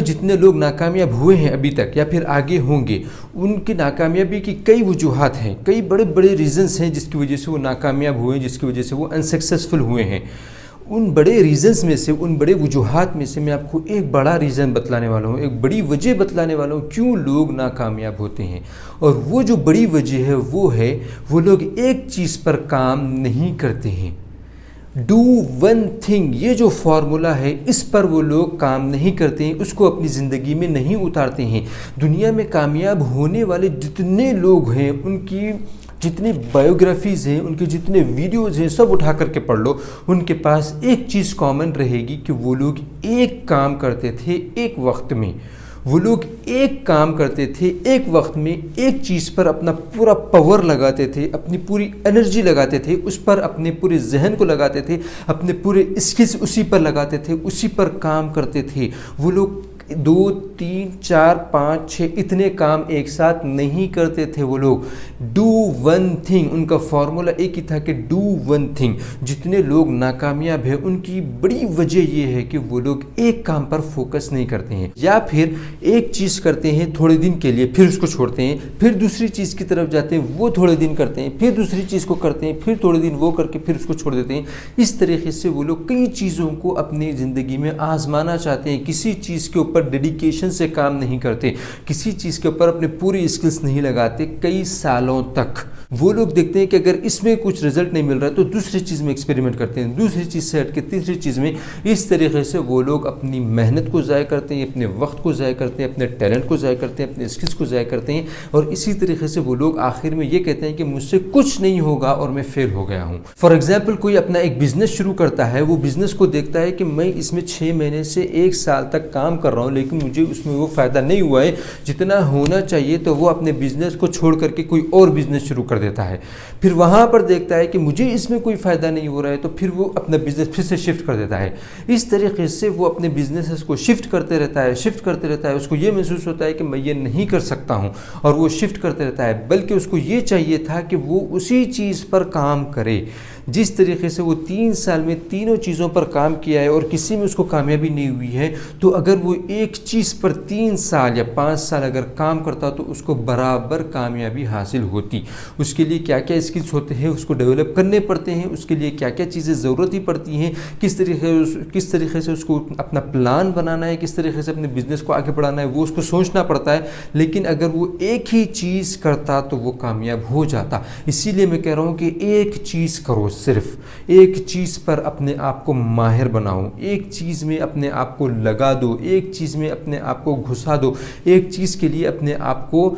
جتنے لوگ ناکامیاب ہوئے ہیں ابھی تک یا پھر آگے ہوں گے، ان کی ناکامیابی کی کئی وجوہات ہیں، کئی بڑے بڑے ریزنز ہیں جس کی وجہ سے وہ ناکامیاب ہوئے ہیں، جس کی وجہ سے وہ انسکسیسفل ہوئے ہیں۔ ان بڑے ریزنز میں سے، ان بڑے وجوہات میں سے میں آپ کو ایک بڑا ریزن بتلانے والا ہوں، ایک بڑی وجہ بتلانے والا ہوں کیوں لوگ ناکامیاب ہوتے ہیں۔ اور وہ جو بڑی وجہ ہے وہ لوگ ایک چیز پر کام نہیں کرتے ہیں۔ ڈو ون تھنگ، یہ جو فارمولہ ہے اس پر وہ لوگ کام نہیں کرتے ہیں، اس کو اپنی زندگی میں نہیں اتارتے ہیں۔ دنیا میں کامیاب ہونے والے جتنے لوگ ہیں، ان کی جتنے بایوگرافیز ہیں، ان کے جتنے ویڈیوز ہیں، سب اٹھا کر کے پڑھ لو، ان کے پاس ایک چیز کامن رہے گی کہ وہ لوگ ایک کام کرتے تھے ایک وقت میں۔ وہ لوگ ایک کام کرتے تھے ایک وقت میں، ایک چیز پر اپنا پورا پاور لگاتے تھے، اپنی پوری انرجی لگاتے تھے، اس پر اپنے پورے ذہن کو لگاتے تھے، اپنے پورے اسکلز اسی پر لگاتے تھے، اسی پر کام کرتے تھے۔ وہ لوگ 2 3 4 5 6 اتنے کام ایک ساتھ نہیں کرتے تھے۔ وہ لوگ ڈو ون تھنگ، ان کا فارمولا ایک ہی تھا کہ ڈو ون تھنگ۔ جتنے لوگ ناکامیاب ہیں ان کی بڑی وجہ یہ ہے کہ وہ لوگ ایک کام پر فوکس نہیں کرتے ہیں، یا پھر ایک چیز کرتے ہیں تھوڑے دن کے لیے، پھر اس کو چھوڑتے ہیں، پھر دوسری چیز کی طرف جاتے ہیں، وہ تھوڑے دن کرتے ہیں، پھر دوسری چیز کو کرتے ہیں، پھر تھوڑے دن وہ کر کے پھر اس کو چھوڑ دیتے ہیں۔ اس طریقے سے وہ لوگ کئی چیزوں کو اپنی زندگی میں آزمانا چاہتے ہیں، کسی چیز کے اوپر ڈیڈیکیشن سے کام نہیں کرتے، کسی چیز کے اوپر اپنے پوری اسکلز نہیں لگاتے کئی سالوں تک۔ وہ لوگ دیکھتے ہیں کہ اگر اس میں کچھ رزلٹ نہیں مل رہا تو دوسری چیز میں ایکسپیریمنٹ کرتے ہیں، دوسری چیز سے ہٹ کے تیسری چیز میں۔ اس طریقے سے وہ لوگ اپنی محنت کو ضائع کرتے ہیں، اپنے وقت کو ضائع کرتے ہیں، اپنے ٹیلنٹ کو ضائع کرتے ہیں، اپنے اسکلز کو ضائع کرتے ہیں، اور اسی طریقے سے وہ لوگ آخر میں یہ کہتے ہیں کہ مجھ سے کچھ نہیں ہوگا اور میں فیل ہو گیا ہوں۔ فار ایگزامپل کوئی اپنا ایک بزنس شروع کرتا ہے، وہ بزنس کو دیکھتا ہے کہ میں اس میں 6 مہینے سے 1 سال تک کام کر رہا ہوں لیکن مجھے اس میں وہ فائدہ نہیں ہوا ہے جتنا ہونا چاہیے، تو وہ اپنے بزنس کو چھوڑ کر کے کوئی اور بزنس شروع کر دیتا ہے۔ پھر وہاں پر دیکھتا ہے کہ مجھے اس میں کوئی فائدہ نہیں ہو رہا ہے تو پھر وہ اپنا بزنس پھر سے شفٹ کر دیتا ہے۔ اس طریقے سے وہ اپنے بزنس کو شفٹ کرتے رہتا ہے، اس کو یہ محسوس ہوتا ہے کہ میں یہ نہیں کر سکتا ہوں، اور وہ شفٹ کرتے رہتا ہے، بلکہ اس کو یہ چاہیے تھا کہ وہ اسی چیز پر کام کرے جس طریقے سے وہ 3 سال میں تینوں چیزوں پر کام کیا ہے اور کسی میں اس کو کامیابی نہیں ہوئی ہے۔ تو اگر وہ ایک چیز پر 3 سال یا 5 سال اگر کام کرتا تو اس کو برابر کامیابی حاصل ہوتی۔ اس کے لیے کیا کیا اسکلز ہوتے ہیں اس کو ڈیولپ کرنے پڑتے ہیں، اس کے لیے کیا کیا چیزیں ضرورت ہی پڑتی ہیں، کس طریقے سے اس کو اپنا پلان بنانا ہے، کس طریقے سے اپنے بزنس کو آگے بڑھانا ہے، وہ اس کو سوچنا پڑتا ہے۔ لیکن اگر وہ ایک ہی چیز کرتا تو وہ کامیاب ہو جاتا۔ اسی لیے میں کہہ رہا ہوں کہ ایک چیز کرو، صرف ایک چیز پر اپنے آپ کو ماہر بناؤ، ایک چیز میں اپنے آپ کو لگا دو، ایک چیز میں اپنے آپ کو گھسا دو، ایک چیز کے لیے اپنے آپ کو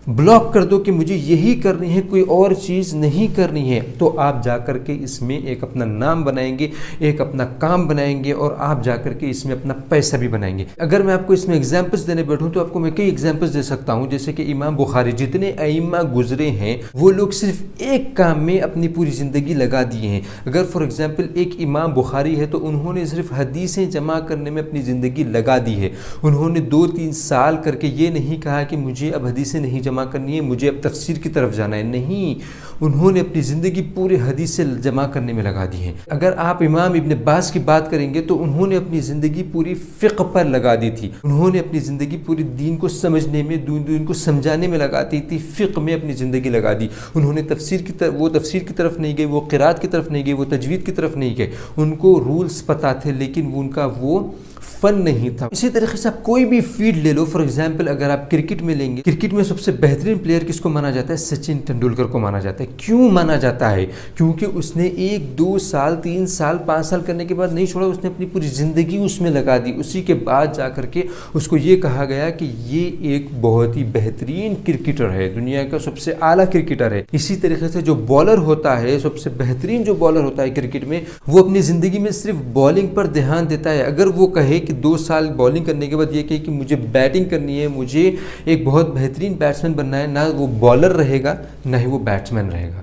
بلاک کر دو کہ مجھے یہی کرنی ہے، کوئی اور چیز نہیں کرنی ہے، تو آپ جا کر کے اس میں ایک اپنا نام بنائیں گے، ایک اپنا کام بنائیں گے، اور آپ جا کر کے اس میں اپنا پیسہ بھی بنائیں گے۔ اگر میں آپ کو اس میں ایگزامپلس دینے بیٹھوں تو آپ کو میں کئی ایگزامپلس دے سکتا ہوں، جیسے کہ امام بخاری، جتنے ائمہ گزرے ہیں وہ لوگ صرف ایک کام میں اپنی پوری زندگی لگا دیے ہیں۔ اگر فار ایگزامپل ایک امام بخاری ہے تو انہوں نے صرف حدیثیں جمع کرنے میں اپنی زندگی لگا دی ہے۔ انہوں نے 2-3 سال کر کے یہ نہیں کہا کہ مجھے اب حدیثیں نہیں جمع کرنی ہے، مجھے اب تفسیر کی طرف جانا ہے، نہیں، انہوں نے اپنی زندگی پورے حدیثیں جمع کرنے میں لگا دی ہے۔ اگر آپ امام ابن باز کی بات کریں گے تو انہوں نے اپنی زندگی پوری فقہ پر لگا دی تھی، انہوں نے اپنی زندگی پوری دین کو سمجھنے میں، دین کو سمجھانے میں لگا دی تھی، فقہ میں اپنی زندگی لگا دی۔ انہوں نے تفسیر کی طرف نہیں گئے، وہ قرات کی طرف نہیں گئے، وہ تجوید کی طرف نہیں گئے، ان کو رولز پتہ تھے لیکن ان کا وہ فن نہیں تھا۔ اسی طریقے سے آپ کوئی بھی فیلڈ لے لو، فار ایگزامپل اگر آپ کرکٹ میں لیں گے، کرکٹ میں سب سے بہترین پلیئر کس کو مانا جاتا ہے؟ سچن تندولکر کو مانا جاتا ہے۔ کیوں مانا جاتا ہے؟ کیونکہ اس نے 1-2 سال 3 سال 5 سال کرنے کے بعد نہیں چھوڑا، اس نے اپنی پوری زندگی اس میں لگا دی۔ اسی کے بعد جا کر کے اس کو یہ کہا گیا کہ یہ ایک بہت ہی بہترین کرکٹر ہے، دنیا کا سب سے اعلیٰ کرکٹر ہے۔ اسی طریقے سے جو بالر ہوتا ہے، سب سے بہترین جو بالر ہوتا ہے کرکٹ میں، وہ اپنی زندگی میں صرف بالنگ پر دھیان دیتا ہے۔ اگر وہ کہے کہ 2 سال بالنگ کرنے کے بعد یہ کہے کہ مجھے بیٹنگ کرنی ہے، مجھے ایک بہت بہترین بیٹسمین بننا ہے، نہ وہ بالر رہے گا نہ ہی وہ بیٹسمین رہے گا،